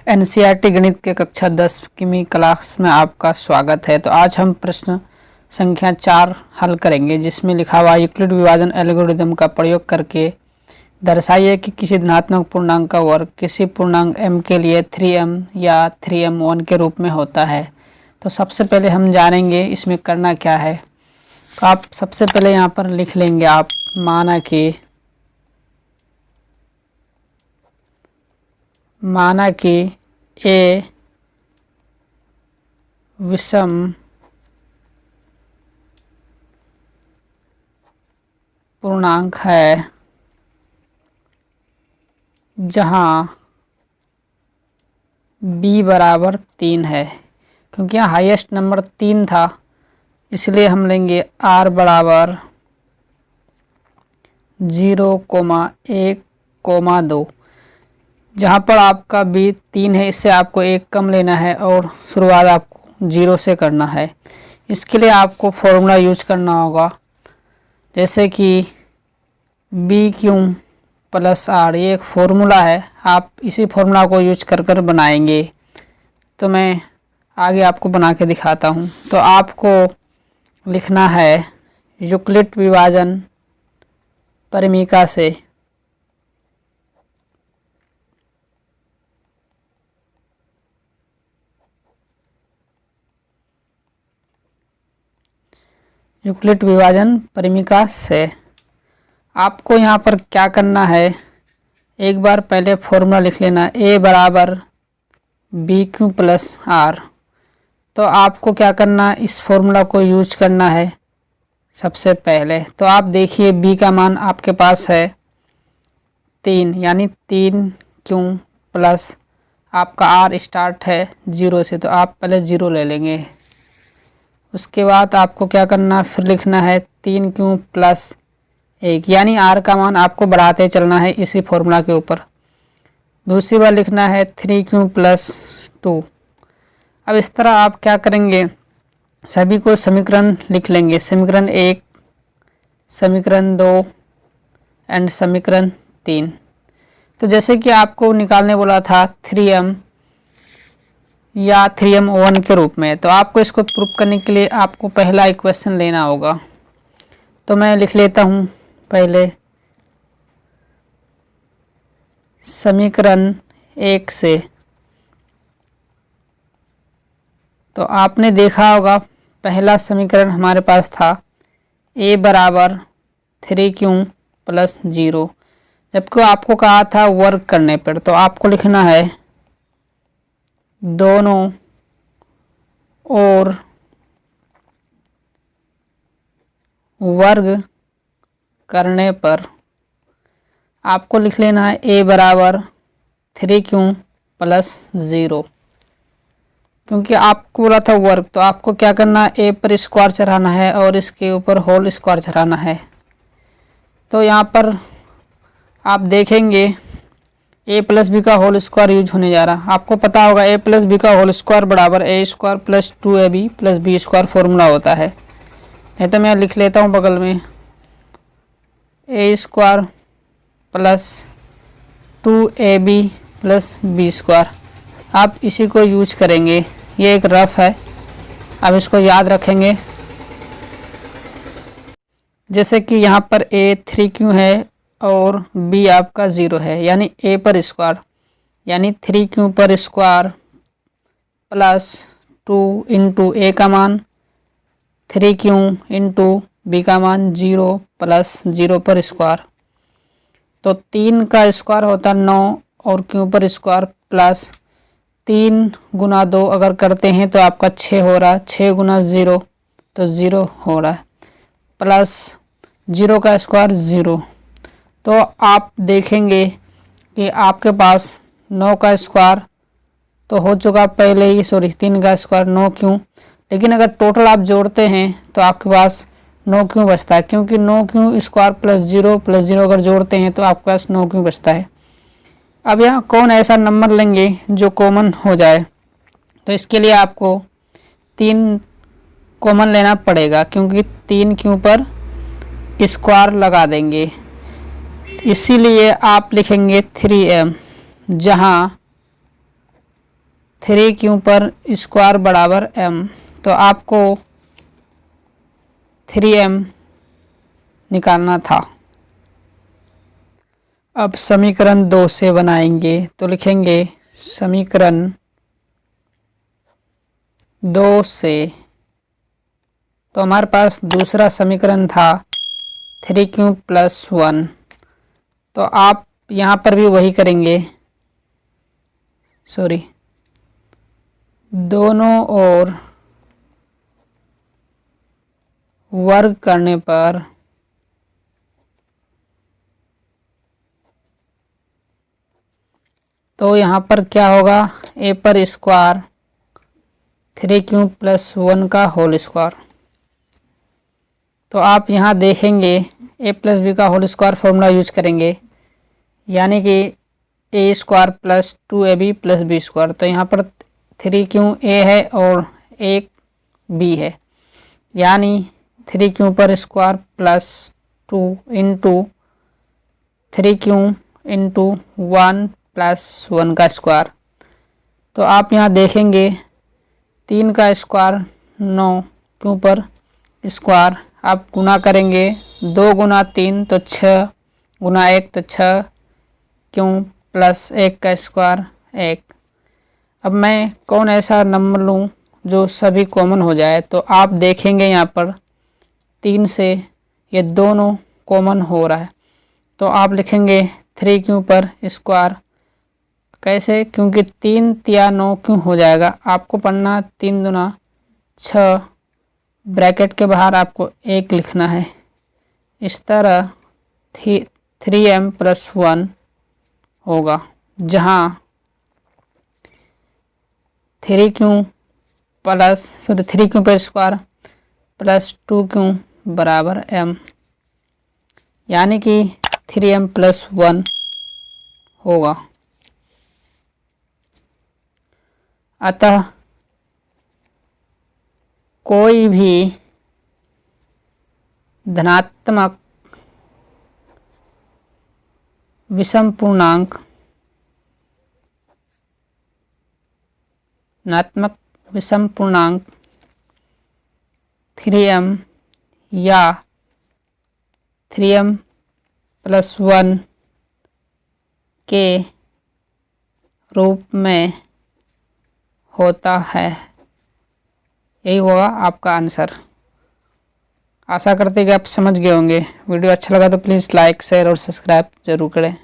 NCERT गणित के कक्षा 10 की क्लास में आपका स्वागत है। तो आज हम प्रश्न संख्या 4 हल करेंगे, जिसमें लिखा हुआ यूक्लिड विभाजन एल्गोरिदम का प्रयोग करके दर्शाइए कि किसी धनात्मक पूर्णांक का वर्ग किसी पूर्णांक m के लिए 3m या 3m1 के रूप में होता है। तो सबसे पहले हम जानेंगे इसमें करना क्या है। तो आप सबसे पहले यहाँ पर लिख लेंगे, आप माना कि ए विषम पूर्णांक है जहाँ b बराबर 3 है। क्योंकि यहाँ हाईएस्ट नंबर 3 था, इसलिए हम लेंगे r बराबर 0, 1, 2। जहाँ पर आपका b 3 है, इससे आपको 1 कम लेना है और शुरुआत आपको 0 से करना है। इसके लिए आपको फॉर्मूला यूज करना होगा, जैसे कि BQ प्लस R, ये एक फॉर्मूला है। आप इसी फॉर्मूला को यूज कर बनाएंगे। तो मैं आगे आपको बना के दिखाता हूँ। तो आपको लिखना है यूक्लिड विभाजन परिमिका से आपको यहाँ पर क्या करना है, एक बार पहले फॉर्मूला लिख लेना a बराबर BQ प्लस R। तो आपको क्या करना, इस फॉर्मूला को यूज करना है सबसे पहले। तो आप देखिए b का मान आपके पास है 3, यानी 3Q प्लस आपका R स्टार्ट है 0 से, तो आप पहले 0 ले लेंगे। उसके बाद आपको क्या करना, फिर लिखना है 3Q प्लस 1, यानी R का मान आपको बढ़ाते चलना है इसी फॉर्मूला के ऊपर। दूसरी बार लिखना है 3Q प्लस 2। अब इस तरह आप क्या करेंगे, सभी को समीकरण लिख लेंगे, समीकरण 1, समीकरण 2 एंड समीकरण 3। तो जैसे कि आपको निकालने बोला था 3m या 3m1 के रूप में, तो आपको इसको प्रूफ करने के लिए आपको पहला इक्वेशन लेना होगा। तो मैं लिख लेता हूँ पहले समीकरण 1 से। तो आपने देखा होगा पहला समीकरण हमारे पास था a बराबर 3Q प्लस 0, जबकि आपको कहा था वर्ग करने पर। तो आपको लिखना है दोनों और वर्ग करने पर आपको लिख लेना है a बराबर 3Q प्लस 0। क्योंकि आपको बोला था वर्ग, तो आपको क्या करना है, a पर स्क्वायर चढ़ाना है और इसके ऊपर होल स्क्वायर चढ़ाना है। तो यहाँ पर आप देखेंगे a प्लस बी का होल स्क्वायर यूज होने जा रहा। आपको पता होगा a प्लस बी का होल स्क्वायर बराबर a square plus 2ab plus B square formula होता है। नहीं तो मैं लिख लेता हूँ बगल में a square plus 2ab plus B square. आप इसी को यूज करेंगे, ये एक रफ है, आप इसको याद रखेंगे। जैसे कि यहाँ पर a 3Q है और b आपका 0 है, यानी a पर स्क्वायर, यानी 3Q पर स्क्वायर प्लस 2 इंटू a का मान 3Q इंटू b का मान 0 प्लस 0 पर स्क्वायर। तो 3 का स्क्वायर होता है 9 और q पर स्क्वायर प्लस 3 गुना 2 अगर करते हैं तो आपका 6 हो रहा है, 6 गुना 0 तो 0 हो रहा है, प्लस 0 का स्क्वायर 0। तो आप देखेंगे कि आपके पास 9 का स्क्वायर तो हो चुका पहले ही, 3 का स्क्वायर 9Q। लेकिन अगर टोटल आप जोड़ते हैं तो आपके पास 9Q बचता है, क्योंकि 9Q स्क्वायर प्लस 0 अगर जोड़ते हैं तो आपके पास 9Q बचता है। अब यहाँ कौन ऐसा नंबर लेंगे जो कॉमन हो जाए, तो इसके लिए आपको 3 कॉमन लेना पड़ेगा, क्योंकि 3Q पर स्क्वायर लगा देंगे। इसीलिए आप लिखेंगे 3m, जहाँ 3 पर स्क्वायर बराबर m, तो आपको 3m निकालना था। अब समीकरण 2 से बनाएंगे तो लिखेंगे समीकरण 2 से, तो हमारे पास दूसरा समीकरण था 3q + 1, तो आप यहाँ पर भी वही करेंगे, दोनों ओर वर्ग करने पर तो यहाँ पर क्या होगा, a पर स्क्वायर 3q + 1 का होल स्क्वायर। तो आप यहाँ देखेंगे a + b का होल स्क्वायर फॉर्मूला यूज करेंगे, यानी कि a² + 2ab + b²। तो यहाँ पर 3q a है और 1 b है, यानी 3q पर स्क्वायर + 2 इंटू 3q इंटू 1 + 1 का स्क्वायर। तो आप यहाँ देखेंगे 3 का स्क्वायर 9, q पर स्क्वायर आप गुना करेंगे, 2 × 3 तो 6, गुना 1 तो 6, q + 1 का स्क्वायर 1। अब मैं कौन ऐसा नंबर लूँ जो सभी कॉमन हो जाए, तो आप देखेंगे यहाँ पर 3 से ये दोनों कॉमन हो रहा है, तो आप लिखेंगे 3q पर स्क्वायर। कैसे, क्योंकि 3 × 9 क्यों हो जाएगा, आपको पढ़ना 3 × 6, ब्रैकेट के बाहर आपको 1 लिखना है। इस तरह 3m + 1 होगा, जहाँ 3q पर स्क्वायर + 2q बराबर m, यानी कि 3m + 1 होगा। अतः कोई भी धनात्मक विषम पूर्णांक, ऋणात्मक विषम पूर्णांक 3m या 3m + 1 के रूप में होता है। यही होगा आपका आंसर। आशा करते हैं कि आप समझ गए होंगे। वीडियो अच्छा लगा तो प्लीज़ लाइक, शेयर और सब्सक्राइब जरूर करें।